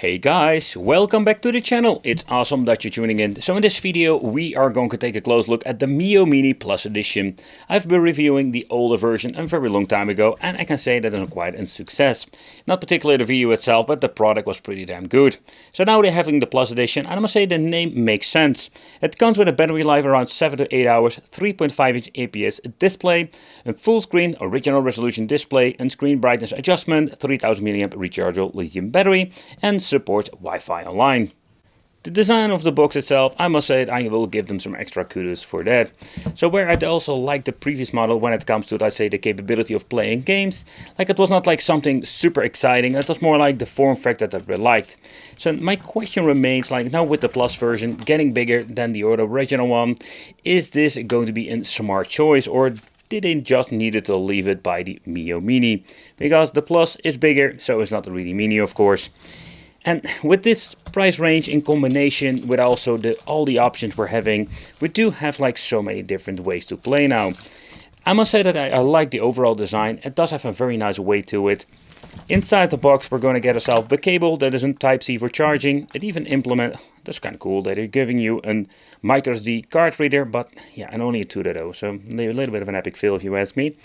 Hey guys, welcome back to the channel. It's awesome that you're tuning in. So in this video we are going to take a close look at the Miyoo Mini Plus Edition. I've been reviewing the older version a very long time ago and I can say that it's quite a success. Not particularly the video itself, but the product was pretty damn good. So now they're having the Plus Edition and I must say the name makes sense. It comes with a battery life around 7 to 8 hours, 3.5-inch IPS display, a full screen original resolution display, and screen brightness adjustment, 3000 mAh rechargeable lithium battery, and support Wi-Fi online. The design of the box itself, I must say that I will give them some extra kudos for that. So where I also like the previous model when it comes to, let's say, the capability of playing games, like it was not like something super exciting, it was more like the form factor that we liked. So my question remains, like now with the Plus version getting bigger than the original one, is this going to be a smart choice, or did they just needed to leave it by the Miyoo Mini? Because the Plus is bigger, so it's not really Mini, of course. And with this price range in combination with also all the options we're having, we do have like so many different ways to play now. I must say that I like the overall design. It does have a very nice weight to it. Inside the box we're going to get ourselves the cable that isn't Type-C for charging. It even implements, that's kind of cool, that they're giving you a microSD card reader, but yeah, and only a 2.0, so a little bit of an epic fail if you ask me.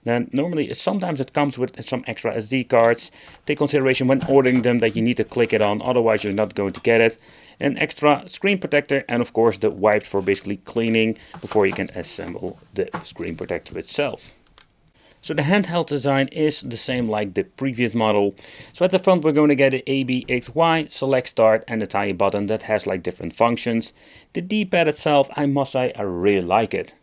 Then normally sometimes it comes with some extra SD cards. Take consideration when ordering them that you need to click it on, otherwise you're not going to get it. An extra screen protector and of course the wipes for basically cleaning before you can assemble the screen protector itself. So the handheld design is the same like the previous model. So at the front we're going to get an A-B-X-Y, select start, and a tiny button that has like different functions. The D-pad itself, I must say, I really like it.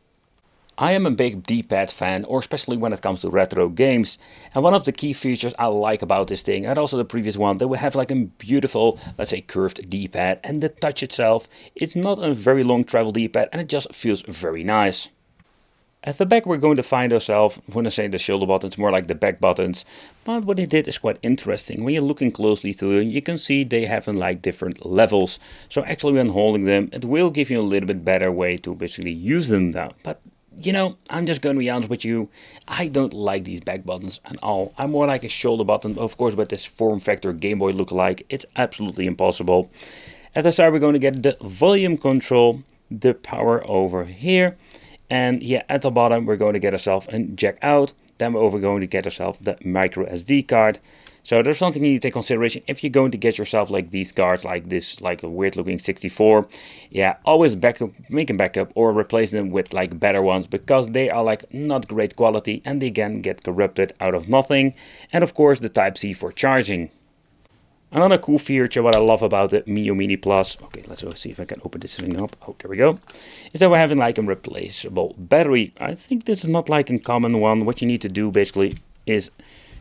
I am a big D-pad fan, or especially when it comes to retro games. And one of the key features I like about this thing, and also the previous one, that we have like a beautiful, let's say, curved D-pad. And the touch itself, it's not a very long travel D-pad and it just feels very nice. At the back we're going to find ourselves, when I say the shoulder buttons, more like the back buttons. But what they did is quite interesting. When you're looking closely through them, you can see they have like different levels. So actually when holding them, it will give you a little bit better way to basically use them now. But you know, I'm just going to be honest with you, I don't like these back buttons at all. I'm more like a shoulder button, of course, with this form factor Game Boy look-alike, it's absolutely impossible. At the start we're going to get the volume control, the power over here, and yeah, at the bottom we're going to get ourselves a jack out, then we're going to get ourselves the micro SD card. So there's something you need to take consideration if you're going to get yourself like these cards, like this, like a weird looking 64. Yeah, always make a backup or replace them with like better ones, because they are like not great quality and they can get corrupted out of nothing. And of course the Type-C for charging. Another cool feature what I love about the Miyoo Mini Plus, okay, let's go see if I can open this thing up. Oh, there we go. Is that we're having like a replaceable battery. I think this is not like a common one. What you need to do basically is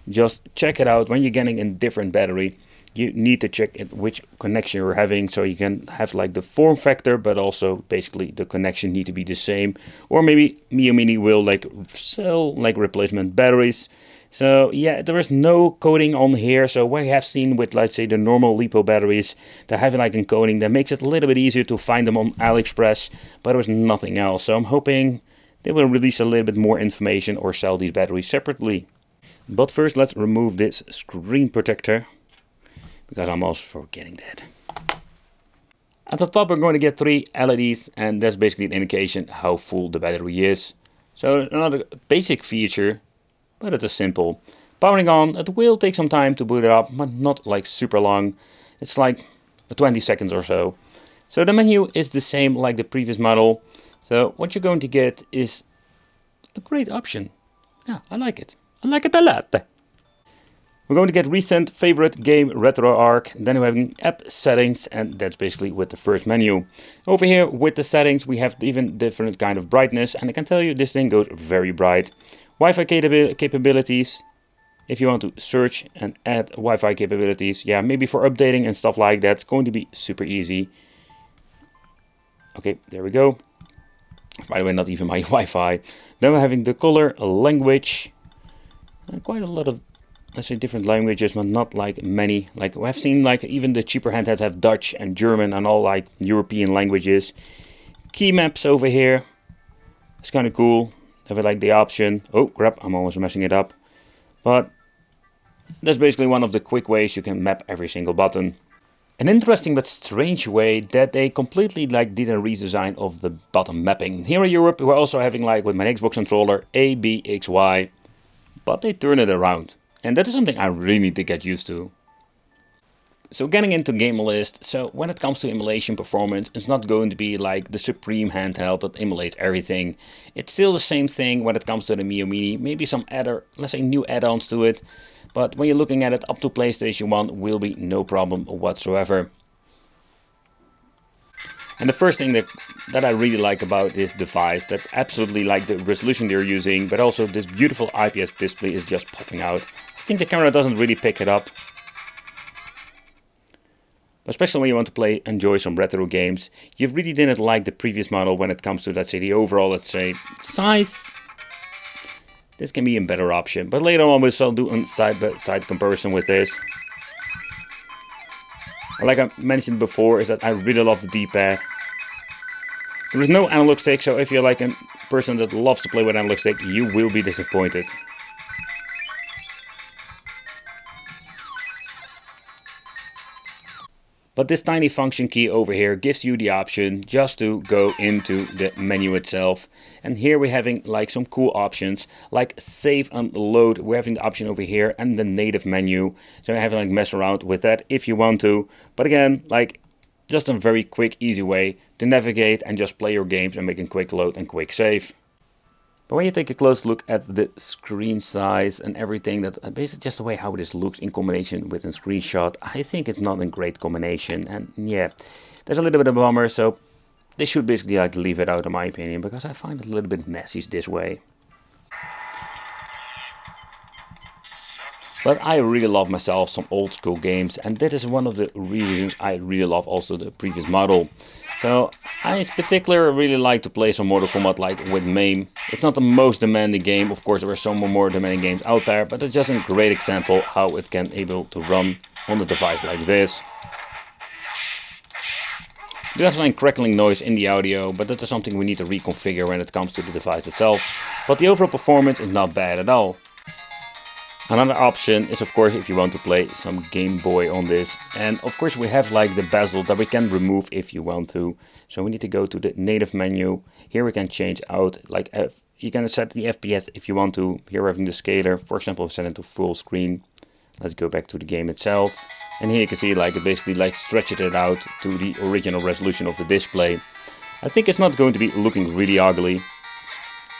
just check it out. When you're getting a different battery, you need to check it which connection you're having, so you can have like the form factor, but also basically the connection need to be the same. Or maybe Miyoo Mini will like sell like replacement batteries. So yeah, there is no coating on here. So what I have seen with, let's say, the normal LiPo batteries, they're having like a coating that makes it a little bit easier to find them on AliExpress, but there was nothing else. So I'm hoping they will release a little bit more information or sell these batteries separately. But first let's remove this screen protector, because I'm also forgetting that. At the top we're going to get 3 LEDs, and that's basically an indication how full the battery is. So another basic feature, but it is simple. Powering on, it will take some time to boot it up, but not like super long. It's like 20 seconds or so. So the menu is the same like the previous model. So what you're going to get is a great option. Yeah, I like it. I like it a lot. We're going to get recent favorite game RetroArch, then we're having app settings, and that's basically with the first menu. Over here with the settings we have even different kind of brightness, and I can tell you this thing goes very bright. Wi-Fi capabilities, if you want to search and add Wi-Fi capabilities, yeah, maybe for updating and stuff like that, it's going to be super easy. Okay, there we go. By the way, not even my Wi-Fi. Then we're having the color, language, and quite a lot of, let's say, different languages, but not like many. Like we have seen like even the cheaper handhelds have Dutch and German and all like European languages. Key maps over here. It's kind of cool. Have like the option. Oh crap, I'm almost messing it up. But that's basically one of the quick ways you can map every single button. An interesting but strange way that they completely did a redesign of the button mapping. Here in Europe we're also having with my Xbox controller A, B, X, Y, but they turn it around. And that is something I really need to get used to. So getting into game list, so when it comes to emulation performance, it's not going to be like the supreme handheld that emulates everything. It's still the same thing when it comes to the Miyoo Mini, maybe some let's say new add-ons to it. But when you're looking at it, up to PlayStation 1 will be no problem whatsoever. And the first thing that I really like about this device, that absolutely like the resolution they're using, but also this beautiful IPS display is just popping out. I think the camera doesn't really pick it up. Especially when you want to enjoy some retro games. You really didn't like the previous model when it comes to, let's say, the overall, let's say, size. This can be a better option, but later on we'll do a side-by-side comparison with this. Like I mentioned before, is that I really love the D-pad. There is no analog stick, so if you're like a person that loves to play with analog stick, you will be disappointed. But this tiny function key over here gives you the option just to go into the menu itself. And here we're having some cool options like save and load. We're having the option over here and the native menu. So you have to mess around with that if you want to. But again, just a very quick, easy way to navigate and just play your games and make a quick load and quick save. But when you take a close look at the screen size and everything, that basically just the way how this looks in combination with a screenshot, I think it's not a great combination. And yeah, there's a little bit of a bummer, so they should basically leave it out in my opinion, because I find it a little bit messy this way. But I really love myself some old school games, and that is one of the reasons I really love also the previous model. So I in particular really like to play some Mortal Kombat with MAME. It's not the most demanding game, of course there are some more demanding games out there, but it's just a great example how it can able to run on the device like this. You have some crackling noise in the audio, but that is something we need to reconfigure when it comes to the device itself. But the overall performance is not bad at all. Another option is of course if you want to play some Game Boy on this, and of course we have the bezel that we can remove if you want to. So we need to go to the native menu. Here we can change out you can set the FPS if you want to. Here we're having the scaler, for example set it to full screen. Let's go back to the game itself, and here you can see it basically stretches it out to the original resolution of the display. I think it's not going to be looking really ugly.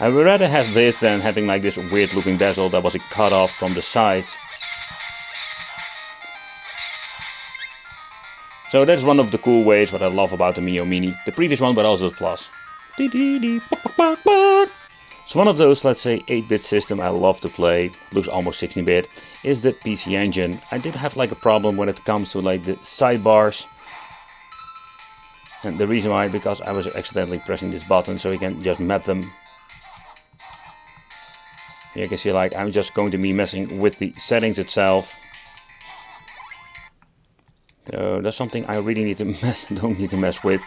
I would rather have this than having this weird looking bezel that was cut off from the side. So that's one of the cool ways what I love about the Miyoo Mini. The previous one, but also the Plus. So one of those, let's say, 8-bit system I love to play, looks almost 16-bit, is the PC Engine. I did have a problem when it comes to the sidebars. And the reason why, because I was accidentally pressing this button so you can just map them. You can see I'm just going to be messing with the settings itself. So that's something I really don't need to mess with.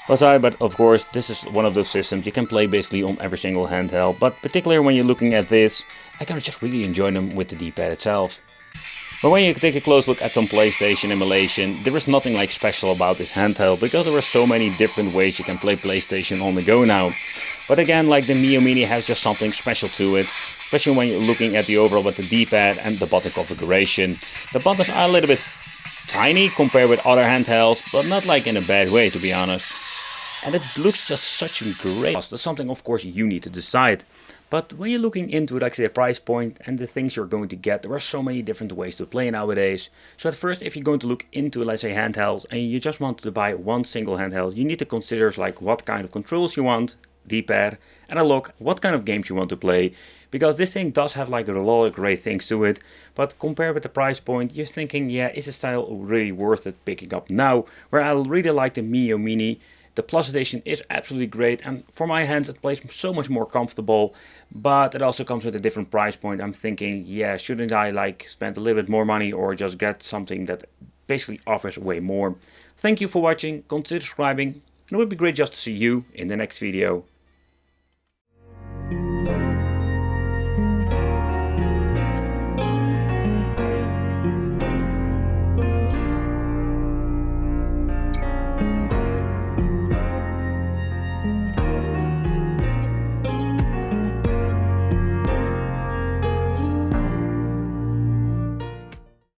But of course this is one of those systems you can play basically on every single handheld. But particularly when you're looking at this, I can just really enjoy them with the D-pad itself. But when you take a close look at some PlayStation emulation, there is nothing special about this handheld, because there are so many different ways you can play PlayStation on the go now. But again, the Miyoo Mini has just something special to it, especially when you're looking at the overall with the D-pad and the button configuration. The buttons are a little bit tiny compared with other handhelds, but not in a bad way, to be honest. And it looks just such a great. That's something of course you need to decide. But when you're looking into say the price point and the things you're going to get, there are so many different ways to play nowadays. So at first, if you're going to look into let's say handhelds and you just want to buy one single handheld, you need to consider what kind of controls you want, D-pad, and a look what kind of games you want to play. Because this thing does have a lot of great things to it, but compared with the price point, you're thinking, yeah, is the style really worth it picking up now? Where I really like the Miyoo Mini. The Plus edition is absolutely great, and for my hands it plays so much more comfortable, but it also comes with a different price point. I'm thinking, yeah, shouldn't I spend a little bit more money or just get something that basically offers way more? Thank you for watching, consider subscribing, and it would be great just to see you in the next video.